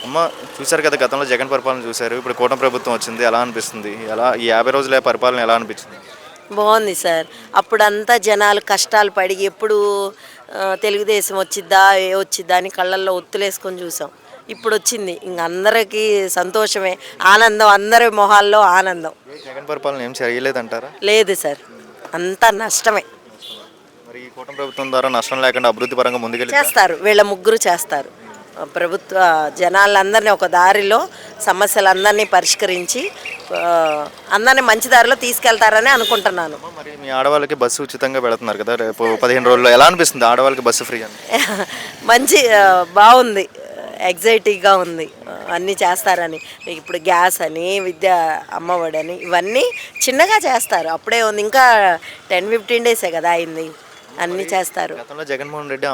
అమ్మ చూశారు కదా గతంలో జగన్ పరిపాలన చూశారు. ఇప్పుడు కూటమి ప్రభుత్వం వచ్చింది. ఎలా అనిపిస్తుంది? ఈ 50 రోజుల పరిపాలన ఎలా అనిపించింది? బాగుంది సార్. అప్పుడంతా జనాలు కష్టాలు పడి ఎప్పుడు తెలుగుదేశం వచ్చిద్దా, వచ్చిద్దా అని కళ్ళల్లో ఒత్తులేసుకొని చూసాం. ఇప్పుడొచ్చింది. ఇంక అందరికీ సంతోషమే. ఆనందం, అందరి మొహాల్లో ఆనందం. జగన్ పరిపాలన ఏం చేయలేదంటారా? లేదు సార్. అంతా నష్టమే. మరి ఈ కూటమి ప్రభుత్వం ద్వారా నష్టం లేకుండా అభివృద్ధి పరంగా ముందుకెళ్ళిద్దా? చేస్తారు. వీళ్ళ ముగ్గురు చేస్తారు. ప్రభుత్వ జనాలందరినీ ఒక దారిలో సమస్యలందరినీ పరిష్కరించి అందరినీ మంచి దారిలో తీసుకెళ్తారని అనుకుంటున్నాను. మరి మీ ఆడవాళ్ళకి బస్సు ఉచితంగా పెడుతున్నారు కదా, రేపు 15 రోజుల్లో ఎలా అనిపిస్తుంది ఆడవాళ్ళకి బస్సు ఫ్రీ అని? మంచి బాగుంది. ఎగ్జైటింగ్గా ఉంది. అన్నీ చేస్తారని. ఇప్పుడు గ్యాస్ అని, విద్య అమ్మఒడి అని ఇవన్నీ చిన్నగా చేస్తారు. అప్పుడే ఉంది. ఇంకా 10-15 డేసే కదా అయింది. అన్నీ చేస్తారు. గతంలో జగన్మోహన్ రెడ్డి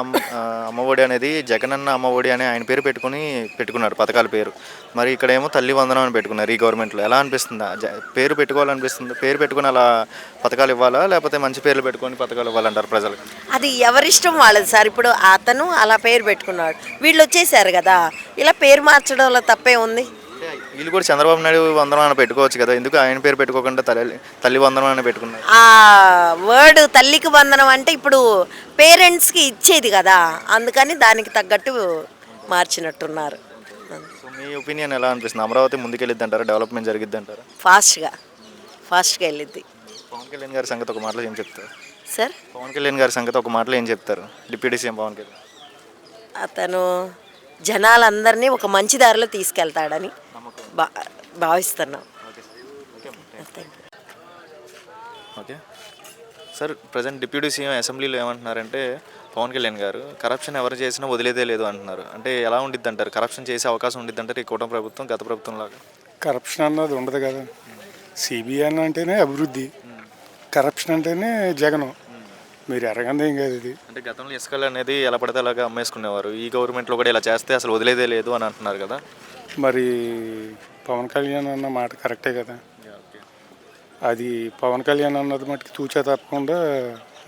అమ్మఒడి అనేది జగనన్న అమ్మఒడి అని ఆయన పేరు పెట్టుకున్నాడు పథకాల పేరు. మరి ఇక్కడేమో తల్లి వందనం అని పెట్టుకున్నారు ఈ గవర్నమెంట్లో. ఎలా అనిపిస్తుంది? పేరు పెట్టుకోవాలనిపిస్తుంది. పేరు పెట్టుకుని అలా పథకాలు ఇవ్వాలా, లేకపోతే మంచి పేర్లు పెట్టుకొని పథకాలు ఇవ్వాలంటారు ప్రజలకు? అది ఎవరిష్టం వాళ్ళది సార్. ఇప్పుడు అతను అలా పేరు పెట్టుకున్నాడు, వీళ్ళు వచ్చేసారు కదా, ఇలా పేరు మార్చడంలో తప్పే ఉంది. వీళ్ళు కూడా చంద్రబాబు నాయుడు వందనం అని పెట్టుకోవచ్చు కదా, ఎందుకు ఆయన పేరు పెట్టుకోకుండా తల్లి వందనం అని పెట్టుకున్నారు? ఆ వర్డ్ తల్లికి వందనం అంటే ఇప్పుడు పేరెంట్స్కి ఇచ్చేది కదా, అందుకని దానికి తగ్గట్టు మార్చినట్టున్నారు. సో మీ ఒపీనియన్ ఎలా అనిపిస్తుంది? అమరావతి ముందుకెళ్ళిద్ది అంటారా, డెవలప్మెంట్ జరిగిద్ది అంటారా? ఫాస్ట్గా వెళ్ళిద్ది. పవన్ కళ్యాణ్ గారి సంగతి ఒక మాటలో ఏం చెప్తారు సార్? పవన్ కళ్యాణ్ గారి సంగతి ఒక మాటలో ఏం చెప్తారు? డిప్యూటీ సీఎం పవన్ కళ్యాణ్ అతను జనాలందరినీ ఒక మంచి దారిలో తీసుకెళ్తాడని భావిస్తున్నాం. Okay sir, present deputy CM అసెంబ్లీలో ఏమంటున్నారంటే పవన్ కళ్యాణ్ గారు కరప్షన్ ఎవరు చేసినా వదిలేదే లేదు అంటున్నారు. అంటే ఎలా ఉండిద్ది అంటారు? కరప్షన్ చేసే అవకాశం ఉండిద్ది అంటారు ఈ కూటమి ప్రభుత్వం గత ప్రభుత్వం లాగా? కరప్షన్ అన్నది ఉండదు కదా. సిబిఐ అంటేనే అభివృద్ధి, కరప్షన్ అంటేనే జగనం. మీరు ఎరగంది ఏం కాదు ఇది. అంటే గతంలో ఇసుకలు అనేది ఎలా పడితే అలాగా అమ్మేసుకునేవారు. ఈ గవర్నమెంట్లో కూడా ఇలా చేస్తే అసలు వదిలేదే లేదు అని అంటున్నారు కదా. మరి పవన్ కళ్యాణ్ అన్న మాట కరెక్టే కదా. అది పవన్ కళ్యాణ్ అన్నది మటుకు తూచా తప్పకుండా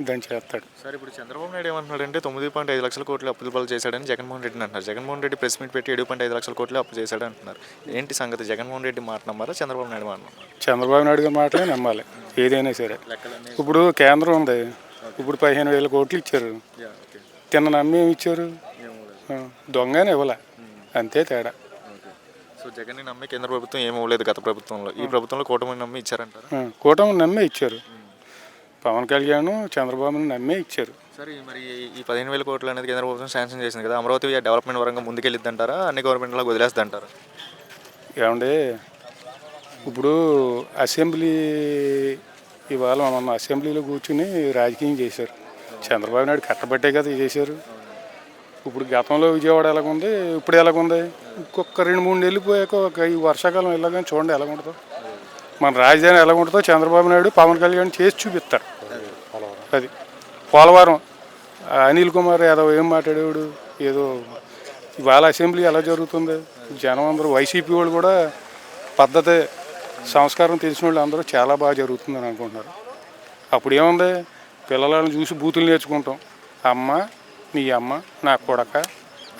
దాన్ని చేస్తాడు. సార్, ఇప్పుడు చంద్రబాబు నాయుడు ఏమంటున్నాడంటే 9.5 లక్షల కోట్లు అప్పులు చేశాడని జగన్మోహన్ రెడ్డిని అంటున్నారు. జగన్మోహన్ రెడ్డి ప్రెస్ మీట్ పెట్టి 7.5 లక్షల కోట్లు అప్పు చేశాడు అంటున్నారు. ఏంటి సంగతి? జగన్మోహన్ రెడ్డి మాట నమ్మారా, చంద్రబాబు నాయుడు మాట నమ్మారా? చంద్రబాబు నాయుడు గారి మాటలే నమ్మాలి ఏదైనా సరే. ఇప్పుడు కేంద్రం ఉంది, ఇప్పుడు 15,000 కోట్లు ఇచ్చారు. తిన్న నమ్మి ఏమి ఇచ్చారు? దొంగనే ఇవ్వలే, అంతే తేడా. సో జగన్ నమ్మి కేంద్ర ప్రభుత్వం ఏమి ఇవ్వలేదు గత ప్రభుత్వంలో. ఈ ప్రభుత్వంలో కూటమిని నమ్మి ఇచ్చారంటారు. కూటమిని నమ్మే ఇచ్చారు. పవన్ కళ్యాణ్ చంద్రబాబుని నమ్మే ఇచ్చారు. సరే, మరి ఈ 15,000 కోట్లు అనేది కేంద్ర ప్రభుత్వం శాంక్షన్ చేసింది కదా, అమరావతి డెవలప్మెంట్ పరంగా ముందుకెళ్ళిద్ది అంటారా, అన్ని గవర్నమెంట్లకు వదిలేస్తుంది అంటారా? ఏమంటే ఇప్పుడు అసెంబ్లీ ఇవాళ మన అసెంబ్లీలో కూర్చుని రాజకీయం చేశారు. చంద్రబాబు నాయుడు కట్టబట్టే కదా చేశారు. ఇప్పుడు గతంలో విజయవాడ ఎలాగుంది, ఇప్పుడు ఎలాగుంది, ఇంకొక 2-3 నెలలు పోయాక ఈ వర్షాకాలం వెళ్ళగానే చూడండి ఎలాగుంటుందో. మన రాజధాని ఎలాగుంటుందో చంద్రబాబు నాయుడు పవన్ కళ్యాణ్ చేసి చూపిస్తాడు. అది పోలవరం అనిల్ కుమార్ యాదవ్ ఏం మాట్లాడేవాడు, ఏదో ఇవాళ అసెంబ్లీ ఎలా జరుగుతుంది, జనం అందరూ వైసీపీ వాళ్ళు కూడా పద్ధతి సంస్కారం తెలిసిన వాళ్ళు అందరూ చాలా బాగా జరుగుతుందని అనుకుంటున్నారు. అప్పుడు ఏముంది, పిల్లలను చూసి బూతులు నేర్చుకుంటాం. అమ్మ, నీ అమ్మ, నా కొడక,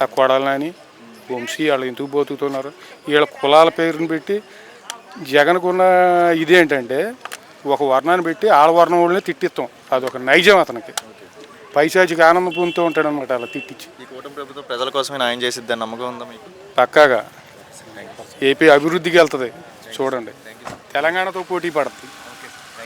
ఆ కొడాలని వంశీ వాళ్ళు ఎందుకు బతుకుతున్నారు, వీళ్ళ కులాల పేరుని పెట్టి జగన్కున్న ఇదేంటంటే ఒక వర్ణాన్ని పెట్టి ఆడ వర్ణం వాళ్ళని తిట్టిస్తాం. అదొక నైజం అతనికి. పైశాచికి ఆనందం పొందుతూ ఉంటాడు అనమాట అలా తిట్టించి. ఈ కూటమి ప్రభుత్వం ప్రజల కోసమే న్యాయం చేసిద్దని నమ్మకం ఉందా మీకు? పక్కాగా ఏపీ అభివృద్ధికి వెళ్తుంది. చూడండి, తెలంగాణతో పోటీ పడుతుంది.